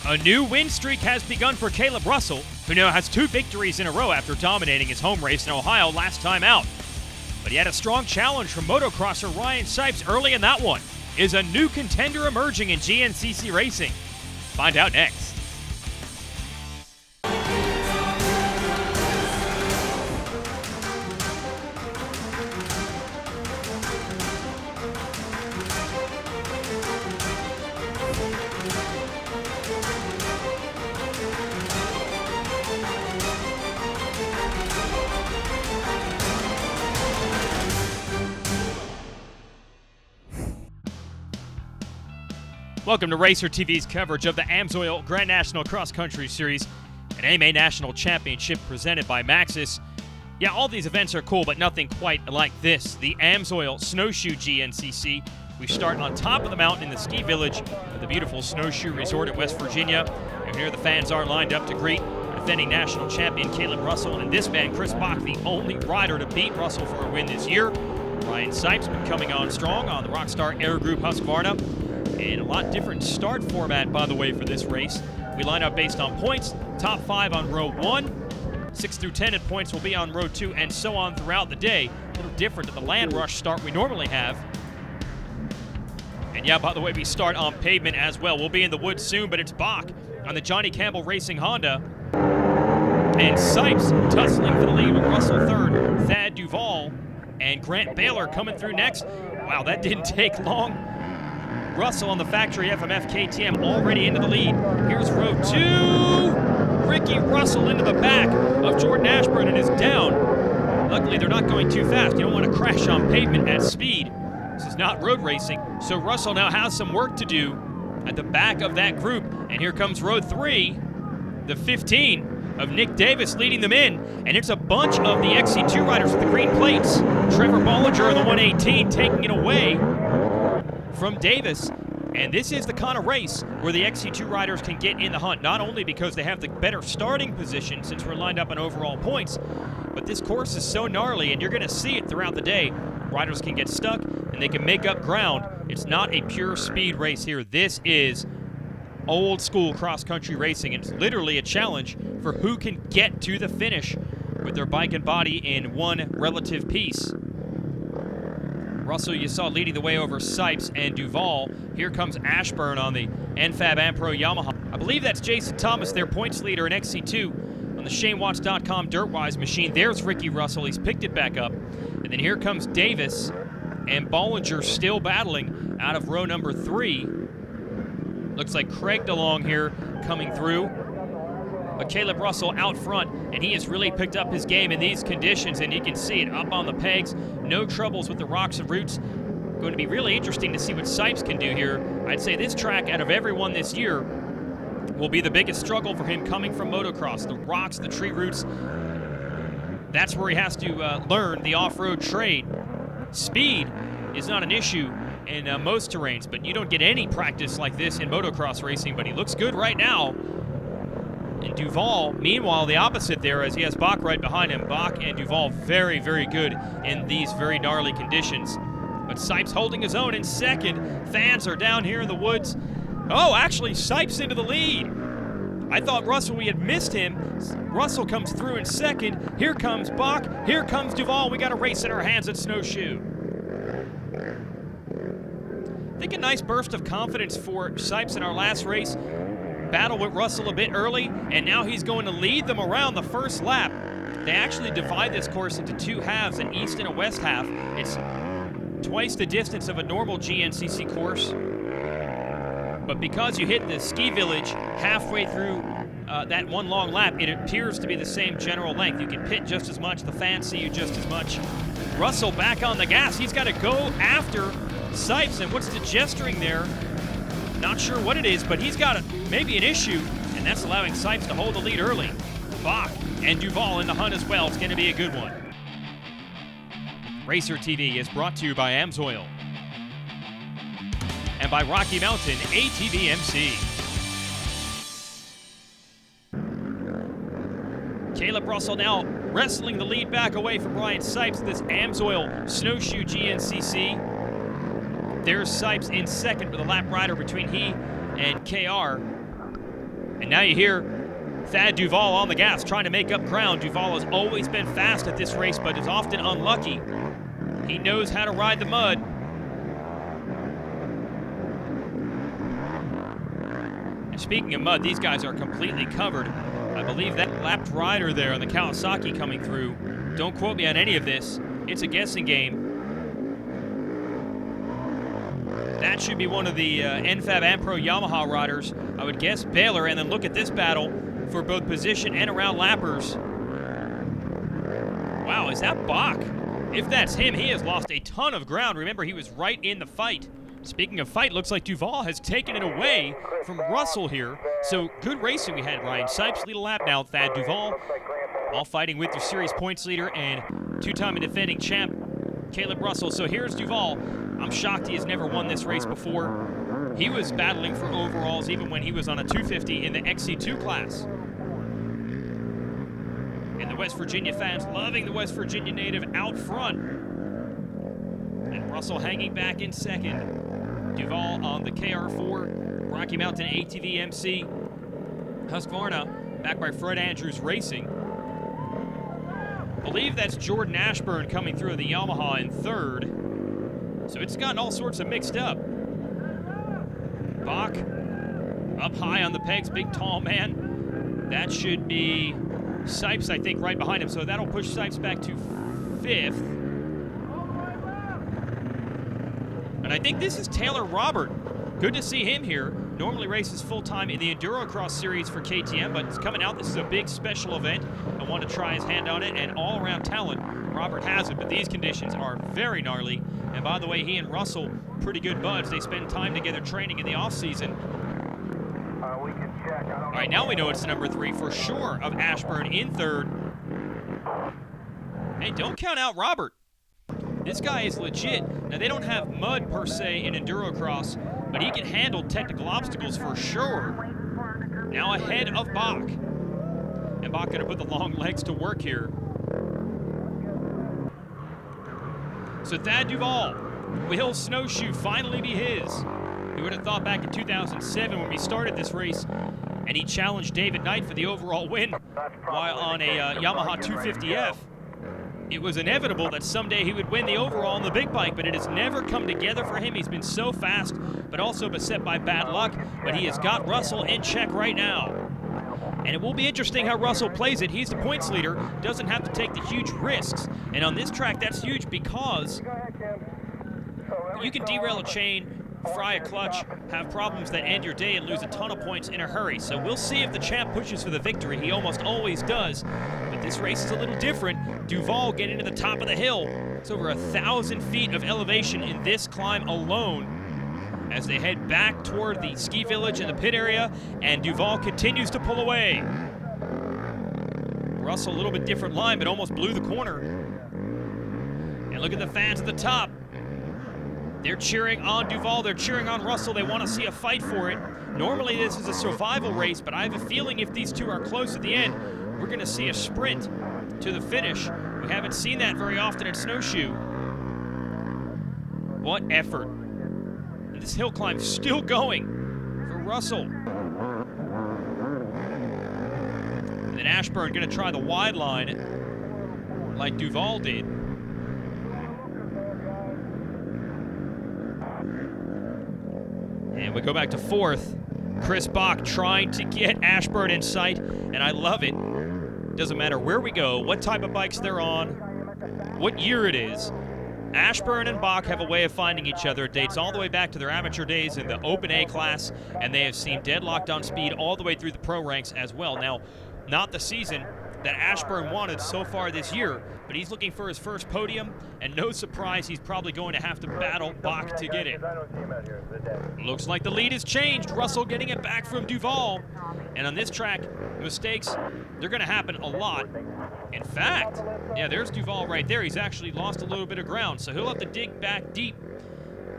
A new win streak has begun for Caleb Russell, who now has 2 victories in a row after dominating his home race in Ohio last time out. But he had a strong challenge from motocrosser Ryan Sipes early in that one. Is a new contender emerging in Gncc racing? Find out next. Welcome to Racer TV's coverage of the Amsoil Grand National Cross Country Series, an AMA National Championship presented by Maxxis. Yeah, all these events are cool, but nothing quite like this. The Amsoil Snowshoe Gncc. We start on top of the mountain in the ski village of the beautiful Snowshoe Resort at West Virginia. And here the fans are lined up to greet defending national champion Caleb Russell and this man, Chris Bach, the only rider to beat Russell for a win this year. Ryan Sipes been coming on strong on the Rockstar Air Group Husqvarna. And a lot different start format, by the way, for this race. We line up based on points. Top 5 on row 1. 6 through 10 at points will be on row 2, and so on throughout the day. A little different to the land rush start we normally have. And yeah, by the way, we start on pavement as well. We'll be in the woods soon, but it's Bach on the Johnny Campbell Racing Honda. And Sipes tussling for the lead with Russell third, Thad Duvall, and Grant Baylor coming through next. Wow, that didn't take long. Russell on the factory FMF KTM already into the lead. Here's row 2. Ricky Russell into the back of Jordan Ashburn and is down. Luckily, they're not going too fast. You don't want to crash on pavement at speed. This is not road racing. So Russell now has some work to do at the back of that group. And here comes row 3, the 15 of Nick Davis leading them in. And it's a bunch of the XC2 riders with the green plates. Trevor Bollinger in the 118 taking it away from Davis. And this is the kind of race where the XC2 riders can get in the hunt, not only because they have the better starting position since we're lined up on overall points, but this course is so gnarly and you're going to see it throughout the day. Riders can get stuck and they can make up ground. It's not a pure speed race here. This is old school cross-country racing. It's literally a challenge for who can get to the finish with their bike and body in one relative piece. Russell, you saw leading the way over Sipes and Duvall. Here comes Ashburn on the NFAB Ampro Yamaha. I believe that's Jason Thomas, their points leader in XC2 on the ShaneWatts.com DirtWise machine. There's Ricky Russell. He's picked it back up. And then here comes Davis and Bollinger still battling out of row number 3. Looks like Craig DeLong here coming through. But Caleb Russell out front, and he has really picked up his game in these conditions, and you can see it up on the pegs. No troubles with the rocks and roots. Going to be really interesting to see what Sipes can do here. I'd say this track, out of everyone this year, will be the biggest struggle for him coming from motocross. The rocks, the tree roots, that's where he has to learn the off-road trade. Speed is not an issue in most terrains, but you don't get any practice like this in motocross racing, but he looks good right now. And Duvall, meanwhile, the opposite there, as he has Bach right behind him. Bach and Duvall very, very good in these very gnarly conditions. But Sipes holding his own in second. Fans are down here in the woods. Oh, actually, Sipes into the lead. I thought Russell, we had missed him. Russell comes through in second. Here comes Bach. Here comes Duvall. We got a race in our hands at Snowshoe. I think a nice burst of confidence for Sipes in our last race. Battle with Russell a bit early, and now he's going to lead them around the first lap. They actually divide this course into 2 halves, an east and a west half. It's twice the distance of a normal Gncc course. But because you hit the ski village halfway through that one long lap, it appears to be the same general length. You can pit just as much, the fans see you just as much. Russell back on the gas. He's got to go after Sipes, and what's the gesturing there? Not sure what it is, but he's got maybe an issue, and that's allowing Sipes to hold the lead early. Bach and Duvall in the hunt as well. It's going to be a good one. Racer TV is brought to you by Amsoil and by Rocky Mountain ATV-MC. Caleb Russell now wrestling the lead back away from Ryan Sipes, this Amsoil Snowshoe Gncc. There's Sipes in second with a lap rider between he and KR. And now you hear Thad Duval on the gas trying to make up ground. Duval has always been fast at this race, but is often unlucky. He knows how to ride the mud. And speaking of mud, these guys are completely covered. I believe that lapped rider there on the Kawasaki coming through. Don't quote me on any of this. It's a guessing game. That should be one of the NFAB and Pro Yamaha riders. I would guess Baylor, and then look at this battle for both position and around lappers. Wow, is that Bach? If that's him, he has lost a ton of ground. Remember, he was right in the fight. Speaking of fight, looks like Duval has taken it away from Russell here. So good racing we had. Ryan Sipes lead a lap now. Thad Duval all fighting with their series points leader and two-time defending champ Caleb Russell. So here's Duval. I'm shocked he has never won this race before. He was battling for overalls even when he was on a 250 in the XC2 class. And the West Virginia fans loving the West Virginia native out front. And Russell hanging back in second. Duval on the KR4, Rocky Mountain ATV MC. Husqvarna, backed by Fred Andrews Racing. I believe that's Jordan Ashburn coming through the Yamaha in third. So it's gotten all sorts of mixed up. Bach up high on the pegs, big tall man. That should be Sipes, I think, right behind him. So that'll push Sipes back to fifth. And I think this is Taylor Robert. Good to see him here. Normally races full-time in the Endurocross series for KTM, but it's coming out. This is a big special event. I want to try his hand on it, and all-around talent, Robert has it, but these conditions are very gnarly. And by the way, he and Russell, pretty good buds. They spend time together training in the off-season. All right, now we know it's number 3 for sure of Ashburn in third. Hey, don't count out Robert. This guy is legit. Now, they don't have mud per se in Endurocross, but he can handle technical obstacles for sure. Now ahead of Bach. And Bach gonna put the long legs to work here. So Thad Duval, will Snowshoe finally be his? Who would have thought back in 2007 when we started this race and he challenged David Knight for the overall win while on a Yamaha 250F. It was inevitable that someday he would win the overall on the big bike, but it has never come together for him. He's been so fast, but also beset by bad luck, but he has got Russell in check right now. And it will be interesting how Russell plays it. He's the points leader, doesn't have to take the huge risks. And on this track, that's huge because you can derail a chain, fry a clutch, have problems that end your day and lose a ton of points in a hurry. So we'll see if the champ pushes for the victory. He almost always does. But this race is a little different. Duval getting to the top of the hill. It's over 1,000 feet of elevation in this climb alone as they head back toward the ski village and the pit area, and Duval continues to pull away. Russell, a little bit different line, but almost blew the corner. And look at the fans at the top. They're cheering on Duval, they're cheering on Russell, they want to see a fight for it. Normally this is a survival race, but I have a feeling if these two are close at the end, we're going to see a sprint to the finish. We haven't seen that very often at Snowshoe. What effort. And this hill climb still going for Russell. And then Ashburn going to try the wide line like Duval did. And we go back to fourth. Chris Bach trying to get Ashburn in sight, and I love it. Doesn't matter where we go, what type of bikes they're on, what year it is. Ashburn and Bach have a way of finding each other. It dates all the way back to their amateur days in the Open A class, and they have seen deadlocked on speed all the way through the pro ranks as well. Now, not the season that Ashburn wanted so far this year, but he's looking for his first podium, and no surprise, he's probably going to have to battle Bach to get it. Looks like the lead has changed. Russell getting it back from Duval. And on this track, mistakes, they're going to happen a lot. In fact, yeah, there's Duval right there. He's actually lost a little bit of ground, so he'll have to dig back deep.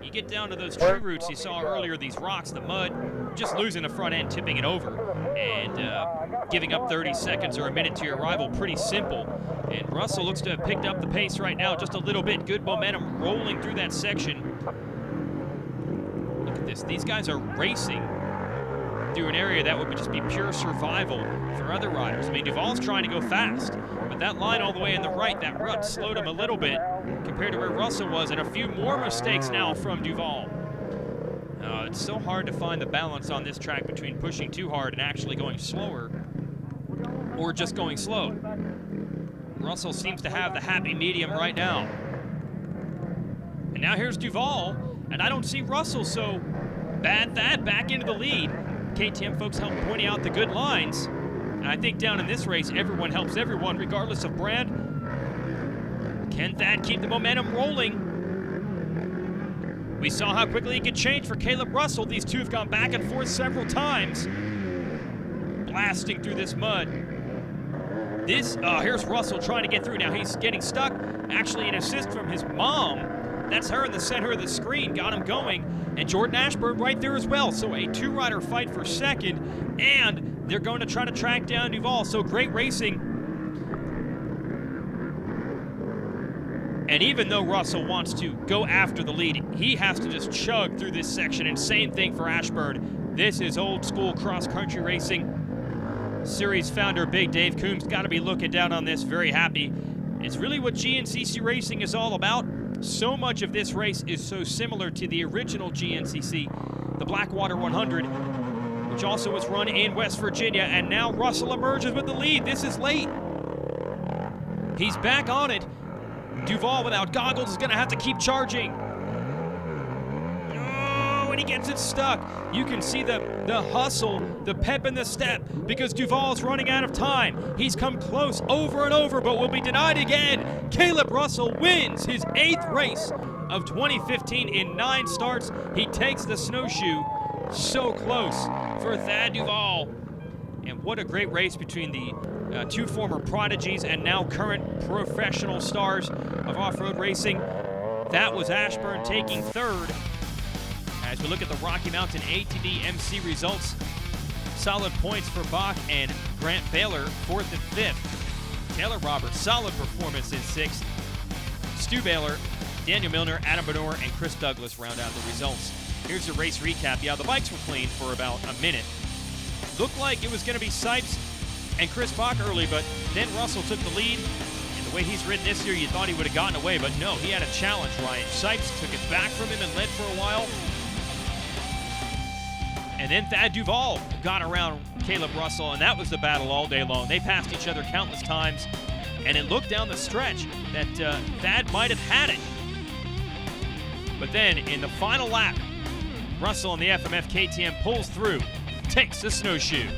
You get down to those tree roots you saw earlier, these rocks, the mud, just losing the front end, tipping it over, and giving up 30 seconds or a minute to your rival, pretty simple. And Russell looks to have picked up the pace right now just a little bit. Good momentum rolling through that section. Look at this. These guys are racing through an area that would just be pure survival for other riders. I mean, Duvall's trying to go fast, but that line all the way in the right, that rut slowed him a little bit compared to where Russell was, and a few more mistakes now from Duvall. It's so hard to find the balance on this track between pushing too hard and actually going slower, or just going slow. Russell seems to have the happy medium right now. And now here's Duvall, and I don't see Russell, so bad that back into the lead. KTM folks help pointing out the good lines. And I think down in this race, everyone helps everyone, regardless of brand. Can Thad keep the momentum rolling? We saw how quickly he could change for Caleb Russell. These two have gone back and forth several times. Blasting through this mud. Here's Russell trying to get through. Now he's getting stuck. Actually, an assist from his mom. That's her in the center of the screen. Got him going. And Jordan Ashburn right there as well. So a two-rider fight for second. And they're going to try to track down Duvall. So great racing. And even though Russell wants to go after the lead, he has to just chug through this section. And same thing for Ashburn. This is old school cross-country racing. Series founder Big Dave Coombs got to be looking down on this very happy. It's really what GNCC racing is all about. So much of this race is so similar to the original GNCC, the Blackwater 100, which also was run in West Virginia, and now Russell emerges with the lead. This is late. He's back on it. Duvall without goggles is going to have to keep charging. Oh, and he gets it stuck. You can see the hustle, the pep in the step, because Duvall's running out of time. He's come close over and over, but will be denied again. Caleb Russell wins his 8th race of 2015 in 9 starts. He takes the Snowshoe. So close for Thad Duvall. And what a great race between the two former prodigies and now current professional stars of off-road racing. That was Ashburn taking 3rd. As we look at the Rocky Mountain ATV MC results, solid points for Bach and Grant Baylor, 4th and 5th. Taylor Roberts, solid performance in 6th. Stu Baylor, Daniel Milner, Adam Benor, and Chris Douglas round out the results. Here's the race recap. Yeah, the bikes were clean for about a minute. Looked like it was going to be Sipes and Chris Bach early, but then Russell took the lead. And the way he's ridden this year, you thought he would have gotten away, but no, he had a challenge, Ryan. Sipes took it back from him and led for a while. And then Thad Duvall got around Caleb Russell, and that was the battle all day long. They passed each other countless times, and it looked down the stretch that Thad might have had it. But then in the final lap, Russell and the FMF KTM pulls through, takes the Snowshoe.